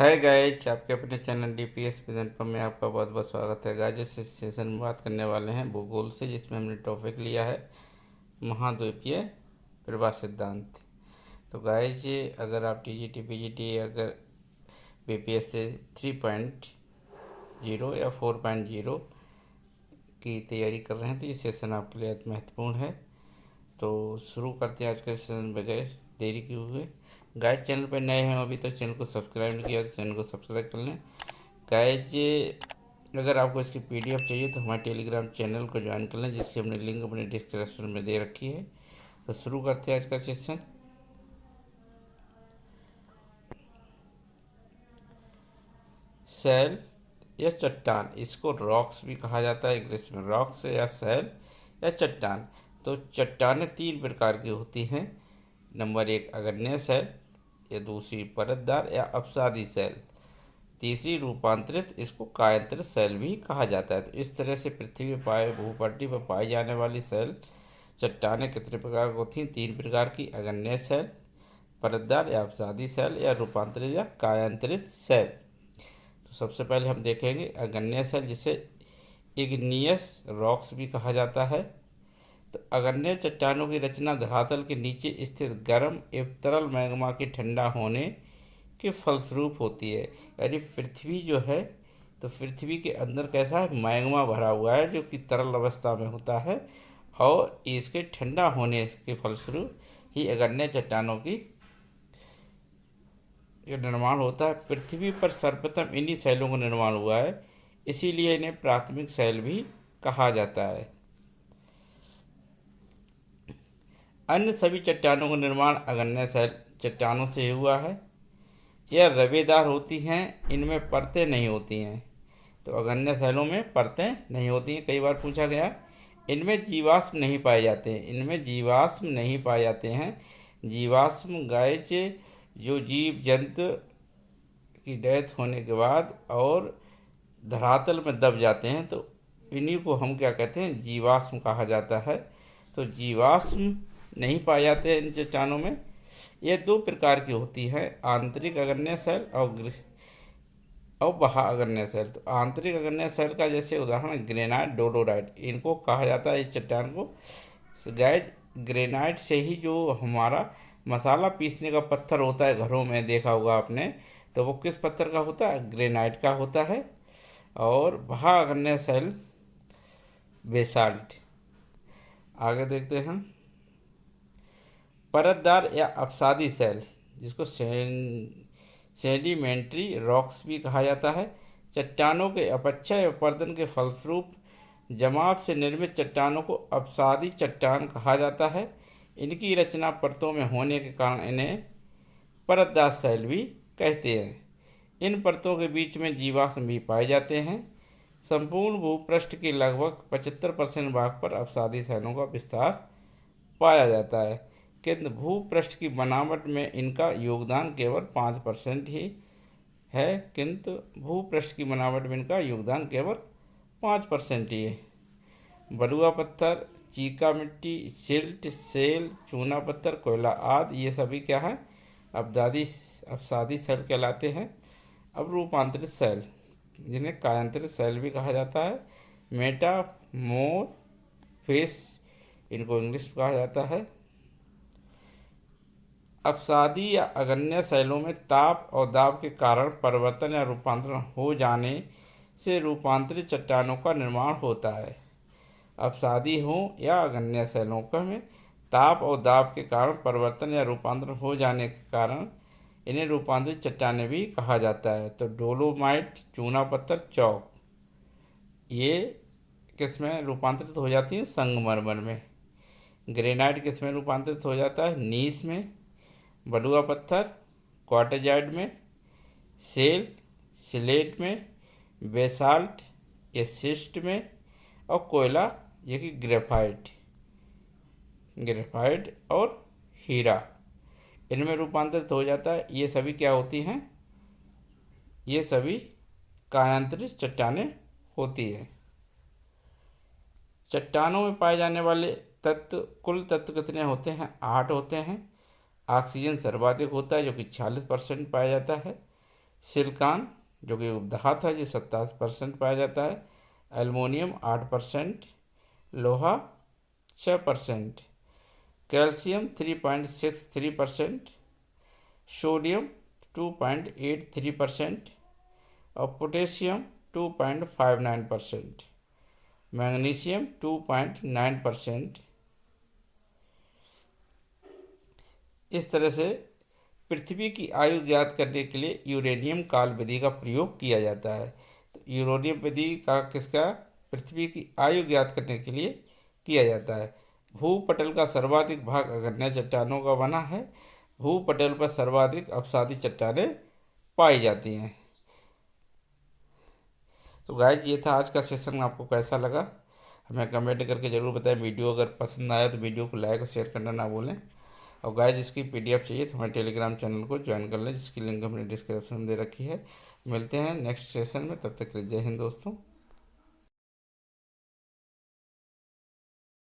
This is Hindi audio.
हाय गाइज, आपके अपने चैनल डीपीएस प्रेजेंट पर में आपका बहुत बहुत स्वागत है। गाइज इस सेशन में बात करने वाले हैं भूगोल से, जिसमें हमने टॉपिक लिया है महाद्वीपीय प्रवाह सिद्धांत। तो गाइज, अगर आप टीजीटी पीजीटी अगर बीपीएस से 3.0 या 4.0 की तैयारी कर रहे हैं तो ये सेशन आपके लिए अति महत्वपूर्ण है। तो शुरू करते हैं आज के सेशन बगैर देरी किए हुए। गाइड चैनल पर नए हैं अभी तक चैनल को सब्सक्राइब नहीं किया तो चैनल को सब्सक्राइब कर लें। गाइज, अगर आपको इसकी पीडीएफ चाहिए तो हमारे टेलीग्राम चैनल को ज्वाइन कर लें, जिसकी हमने लिंक अपने डिस्क्रिप्शन में दे रखी है। तो शुरू करते हैं आज का सेशन। सैल या चट्टान, इसको रॉक्स भी कहा जाता है इंग्लिश में, रॉक्स या सैल या चट्टान। तो चट्टानें तीन प्रकार की होती हैं। नंबर एक अग्नेय सैल, या दूसरी परतदार या अपसादी सैल, तीसरी रूपांतरित, इसको कायांतरित सैल भी कहा जाता है। तो इस तरह से पृथ्वी पर भूपट्टी पर पाई जाने वाली सैल चट्टानें कितने प्रकार की होती हैं? तीन प्रकार की, अग्नेय सैल, परतदार या अपसादी सैल, या रूपांतरित या कायांतरित सैल। तो सबसे पहले हम देखेंगे अग्नेय सैल, जिसे इग्नियस रॉक्स भी कहा जाता है। तो अग्नेय चट्टानों की रचना धरातल के नीचे स्थित गर्म एवं तरल मैग्मा के ठंडा होने के फलस्वरूप होती है। यानी पृथ्वी जो है, तो पृथ्वी के अंदर कैसा है, मैग्मा भरा हुआ है जो कि तरल अवस्था में होता है, और इसके ठंडा होने के फलस्वरूप ही अग्नेय चट्टानों की निर्माण होता है। पृथ्वी पर सर्वप्रथम इन्हीं शैलों का निर्माण हुआ है, इसीलिए इन्हें प्राथमिक शैल भी कहा जाता है। अन्य सभी चट्टानों का निर्माण अग्नेय शैल चट्टानों से हुआ है। यह रवेदार होती हैं, इनमें परतें नहीं होती हैं। तो अग्नेय शैलों में परतें नहीं होती हैं। कई बार पूछा गया, इनमें जीवाश्म नहीं पाए जाते हैं, इनमें जीवाश्म नहीं पाए जाते हैं। जीवाश्म गाइज जो जीव जंतु की डेथ होने के बाद और धरातल में दब जाते हैं, तो इन्हीं को हम क्या कहते हैं, जीवाश्म कहा जाता है। तो जीवाश्म नहीं पाए जाते हैं इन चट्टानों में। ये दो प्रकार की होती है, आंतरिक अग्नेय शैल और बाह्य अग्नेय शैल। तो आंतरिक अग्नेय शैल का जैसे उदाहरण ग्रेनाइट, डोलोराइट, इनको कहा जाता है इस चट्टान को। गैज ग्रेनाइट से ही जो हमारा मसाला पीसने का पत्थर होता है, घरों में देखा होगा आपने, तो वो किस पत्थर का होता है? ग्रेनाइट का होता है। और बाह्य अग्नेय शैल बेसाल्ट। आगे देखते हैं परतदार या अपसादी सैल, जिसको सेडिमेंट्री रॉक्स भी कहा जाता है। चट्टानों के अपक्षय अपरदन के फलस्वरूप जमाव से निर्मित चट्टानों को अपसादी चट्टान कहा जाता है। इनकी रचना परतों में होने के कारण इन्हें परतदार शैल भी कहते हैं। इन परतों के बीच में जीवाश्म भी पाए जाते हैं। संपूर्ण भूपृष्ठ के लगभग 75% भाग पर अपसादी शैलों का विस्तार पाया जाता है, किंतु भूपृष्ठ की बनावट में इनका योगदान केवल 5% ही है। किंतु भूपृष्ठ की बनावट में इनका योगदान केवल 5% ही है। बलुआ पत्थर, चीका मिट्टी, सिल्ट, सेल, चूना पत्थर, कोयला आदि ये सभी क्या है? अपसादी शैल कहलाते हैं। अब रूपांतरित शैल, जिन्हें कायांतरित शैल भी कहा जाता है, मेटामोरफिस इनको इंग्लिश में कहा जाता है। अपसादी या अग्नेय शैलों में ताप और दाब के कारण परिवर्तन या रूपांतरण हो जाने से रूपांतरित चट्टानों का निर्माण होता है। अपसादी हो या अग्नेय शैलों का में ताप और दाब के कारण परिवर्तन या रूपांतरण हो जाने के कारण इन्हें रूपांतरित चट्टानें भी कहा जाता है। तो डोलोमाइट, चूना पत्थर, चौक, ये किसमें रूपांतरित हो जाती हैं? संगमरमर में। ग्रेनाइट किसमें रूपांतरित हो जाता है? नीस में। बलुआ पत्थर क्वार्टजाइट में। सेल सिलेट में। बेसाल्ट एसिस्ट में। और कोयला ये कि ग्रेफाइट और हीरा, इनमें रूपांतरित हो जाता है। ये सभी क्या होती हैं? ये सभी कायांतरित चट्टानें होती हैं। चट्टानों में पाए जाने वाले तत्व, कुल तत्व कितने होते हैं? 8 होते हैं। ऑक्सीजन सर्वाधिक होता है, जो कि 46% पाया जाता है। सिलिकॉन जो कि उपधातु है, जो 27% पाया जाता है। एल्युमिनियम 8%, लोहा 6%, कैल्शियम 3.63%, सोडियम 2.83% और पोटेशियम 2.59%, मैग्नीशियम 2.9%। इस तरह से पृथ्वी की आयु ज्ञात करने के लिए यूरेनियम काल विधि का प्रयोग किया जाता है। तो यूरेनियम विधि का किसका, पृथ्वी की आयु ज्ञात करने के लिए किया जाता है। भूपटल का सर्वाधिक भाग अग्न्य चट्टानों का बना है। भूपटल पर सर्वाधिक अपसादी चट्टानें पाई जाती हैं। तो गाइस ये था आज का सेशन, आपको कैसा लगा हमें कमेंट करके ज़रूर बताएं। वीडियो अगर पसंद आया तो वीडियो को लाइक और शेयर करना ना भूलें। और गाइस जिसकी पीडीएफ चाहिए तो हमारे टेलीग्राम चैनल को ज्वाइन कर लें, जिसकी लिंक हमने डिस्क्रिप्शन में दे रखी है। मिलते हैं नेक्स्ट सेशन में, तब तक के लिए जय हिंद दोस्तों।